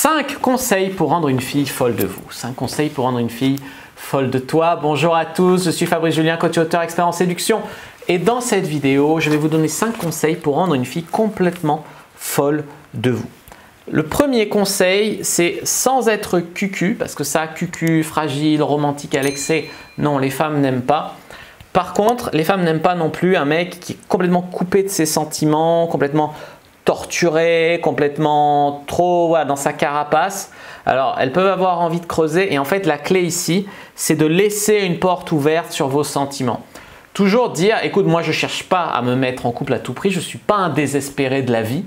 5 conseils pour rendre une fille folle de vous. 5 conseils pour rendre une fille folle de toi. Bonjour à tous, je suis Fabrice Julien, coach et auteur expert en séduction. Et dans cette vidéo, je vais vous donner 5 conseils pour rendre une fille complètement folle de vous. Le premier conseil, c'est sans être cucu, parce que ça, cucu, fragile, romantique à l'excès, non, les femmes n'aiment pas. Par contre, les femmes n'aiment pas non plus un mec qui est complètement coupé de ses sentiments, complètement torturé, complètement trop dans sa carapace. Alors, elles peuvent avoir envie de creuser et en fait, la clé ici, c'est de laisser une porte ouverte sur vos sentiments. Toujours dire, écoute, moi je ne cherche pas à me mettre en couple à tout prix, je ne suis pas un désespéré de la vie,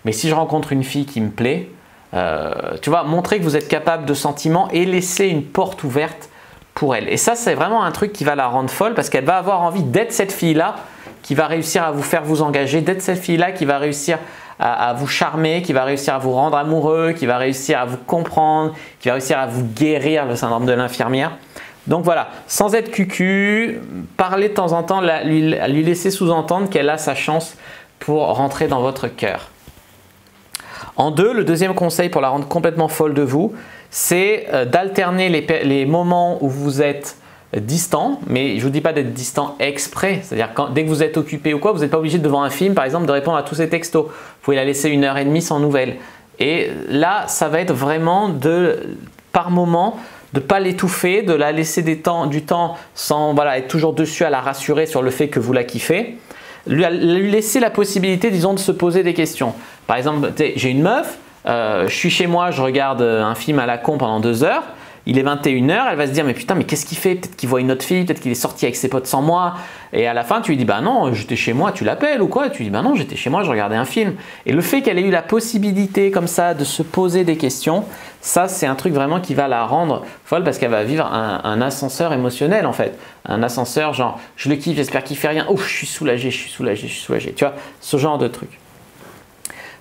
mais si je rencontre une fille qui me plaît, tu vois, montrer que vous êtes capable de sentiments et laisser une porte ouverte pour elle. Et ça, c'est vraiment un truc qui va la rendre folle parce qu'elle va avoir envie d'être cette fille-là qui va réussir à vous faire vous engager, d'être cette fille-là qui va réussir à vous charmer, qui va réussir à vous rendre amoureux, qui va réussir à vous comprendre, qui va réussir à vous guérir le syndrome de l'infirmière. Donc voilà, sans être cucu, parler de temps en temps, lui laisser sous-entendre qu'elle a sa chance pour rentrer dans votre cœur. En deux, le deuxième conseil pour la rendre complètement folle de vous, c'est d'alterner les moments où vous êtes distant, mais je ne vous dis pas d'être distant exprès, c'est-à-dire dès que vous êtes occupé ou quoi, vous n'êtes pas obligé devant un film par exemple de répondre à tous ces textos. Vous pouvez la laisser 1h30 sans nouvelles. Et là, ça va être vraiment par moment, de ne pas l'étouffer, de la laisser du temps sans être toujours dessus à la rassurer sur le fait que vous la kiffez. Lui laisser la possibilité, disons, de se poser des questions. Par exemple, j'ai une meuf, je suis chez moi, je regarde un film à la con pendant 2 heures. Il est 21h, elle va se dire mais putain mais qu'est-ce qu'il fait? Peut-être qu'il voit une autre fille, peut-être qu'il est sorti avec ses potes sans moi. Et à la fin tu lui dis bah non j'étais chez moi, tu l'appelles ou quoi? Tu lui dis bah non j'étais chez moi, je regardais un film. Et le fait qu'elle ait eu la possibilité comme ça de se poser des questions, ça c'est un truc vraiment qui va la rendre folle parce qu'elle va vivre un ascenseur émotionnel en fait. Un ascenseur genre je le kiffe, j'espère qu'il fait rien, ouf je suis soulagé, je suis soulagé, je suis soulagé. Tu vois, ce genre de truc.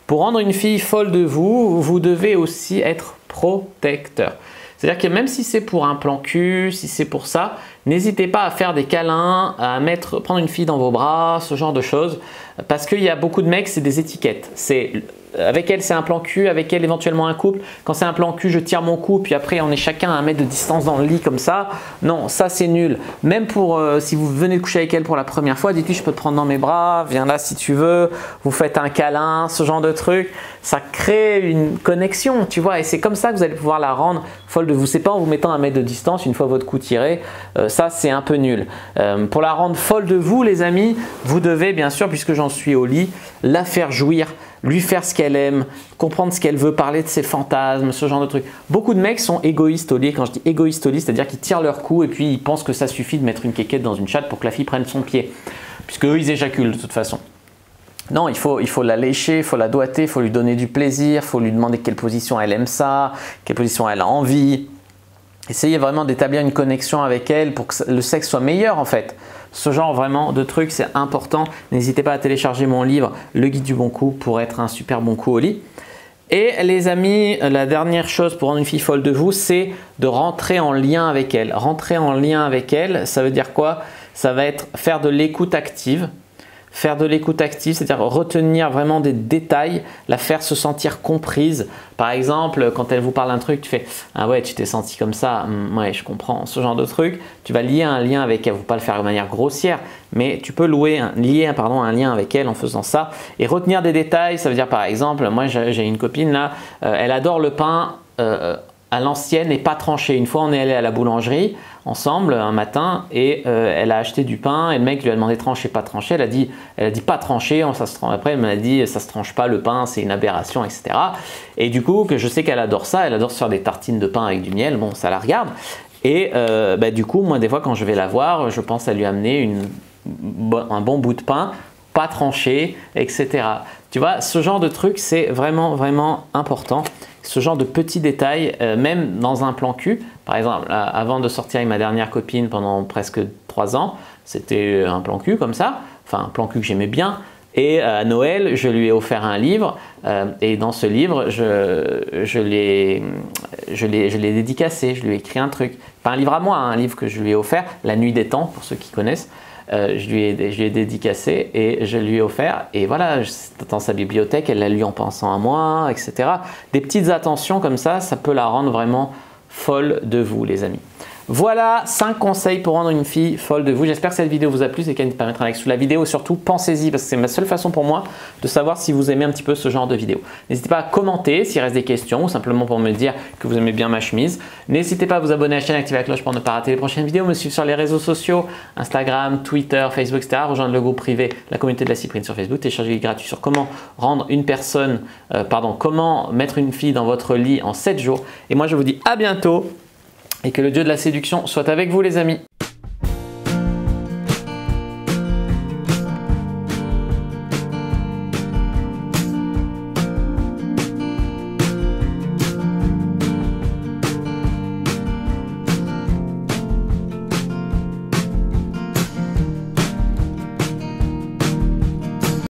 Pour rendre une fille folle de vous, vous devez aussi être protecteur. C'est-à-dire que même si c'est pour un plan cul, si c'est pour ça, n'hésitez pas à faire des câlins, à prendre une fille dans vos bras, ce genre de choses. Parce qu'il y a beaucoup de mecs, c'est des étiquettes. Avec elle, c'est un plan cul, avec elle, éventuellement un couple. Quand c'est un plan cul, je tire mon cou, puis après, on est chacun à 1 mètre de distance dans le lit comme ça. Non, ça, c'est nul. Même pour si vous venez de coucher avec elle pour la première fois, dites-lui, je peux te prendre dans mes bras, viens là si tu veux. Vous faites un câlin, ce genre de truc. Ça crée une connexion, tu vois. Et c'est comme ça que vous allez pouvoir la rendre folle de vous. C'est pas en vous mettant à 1 mètre de distance, une fois votre coup tiré. Ça, c'est un peu nul. Pour la rendre folle de vous, les amis, vous devez, bien sûr, puisque j'en suis au lit, la faire jouir, lui faire ce qu'elle aime, comprendre ce qu'elle veut, parler de ses fantasmes, ce genre de trucs. Beaucoup de mecs sont égoïstes au lit. Quand je dis égoïste au lit, c'est-à-dire qu'ils tirent leur cou et puis ils pensent que ça suffit de mettre une quéquette dans une chatte pour que la fille prenne son pied. Puisque eux, ils éjaculent de toute façon. Non, il faut la lécher, il faut la doigter, il faut lui donner du plaisir, il faut lui demander quelle position elle aime ça, quelle position elle a envie. Essayez vraiment d'établir une connexion avec elle pour que le sexe soit meilleur en fait. Ce genre vraiment de truc, c'est important. N'hésitez pas à télécharger mon livre « Le guide du bon coup » pour être un super bon coup au lit. Et les amis, la dernière chose pour rendre une fille folle de vous, c'est de rentrer en lien avec elle. Rentrer en lien avec elle, ça veut dire quoi? Ça va être faire de l'écoute active. Faire de l'écoute active, c'est-à-dire retenir vraiment des détails, la faire se sentir comprise. Par exemple, quand elle vous parle d'un truc, tu fais « Ah ouais, tu t'es senti comme ça, ouais, je comprends », ce genre de truc. Tu vas lier un lien avec elle, il ne faut pas le faire de manière grossière, mais tu peux lier un lien avec elle en faisant ça. Et retenir des détails, ça veut dire par exemple, moi j'ai une copine là, elle adore le pain à l'ancienne et pas tranché. Une fois, on est allé à la boulangerie ensemble un matin et elle a acheté du pain et le mec lui a demandé tranché, pas tranché. Elle a dit pas tranché. Après, elle m'a dit ça se tranche pas le pain, c'est une aberration, etc. Et du coup, que je sais qu'elle adore ça. Elle adore se faire des tartines de pain avec du miel. Bon, ça la regarde. Et du coup, moi, des fois, quand je vais la voir, je pense à lui amener un bon bout de pain, pas tranché, etc. Tu vois, ce genre de truc, c'est vraiment, vraiment important. Ce genre de petits détails, même dans un plan cul. Par exemple, avant de sortir avec ma dernière copine pendant presque 3 ans, c'était un plan cul comme ça, enfin un plan cul que j'aimais bien. Et à Noël, je lui ai offert un livre et dans ce livre, je l'ai dédicacé, je lui ai écrit un truc. Pas un livre à moi, hein, un livre que je lui ai offert, La Nuit des Temps, pour ceux qui connaissent. je lui ai dédicacé et je lui ai offert. Et voilà, c'est dans sa bibliothèque, elle l'a lu en pensant à moi, etc. Des petites attentions comme ça peut la rendre vraiment folle de vous, les amis. Voilà 5 conseils pour rendre une fille folle de vous. J'espère que cette vidéo vous a plu. C'est qu'elle pas mettre un like sous la vidéo. Surtout, pensez-y parce que c'est ma seule façon pour moi de savoir si vous aimez un petit peu ce genre de vidéo. N'hésitez pas à commenter s'il reste des questions ou simplement pour me dire que vous aimez bien ma chemise. N'hésitez pas à vous abonner à la chaîne, activer la cloche pour ne pas rater les prochaines vidéos. Me suivre sur les réseaux sociaux, Instagram, Twitter, Facebook, etc. Rejoindre le groupe privé, la communauté de la Cyprine sur Facebook. Télécharger le guide gratuit sur comment comment mettre une fille dans votre lit en 7 jours. Et moi, je vous dis à bientôt. Et que le dieu de la séduction soit avec vous, les amis.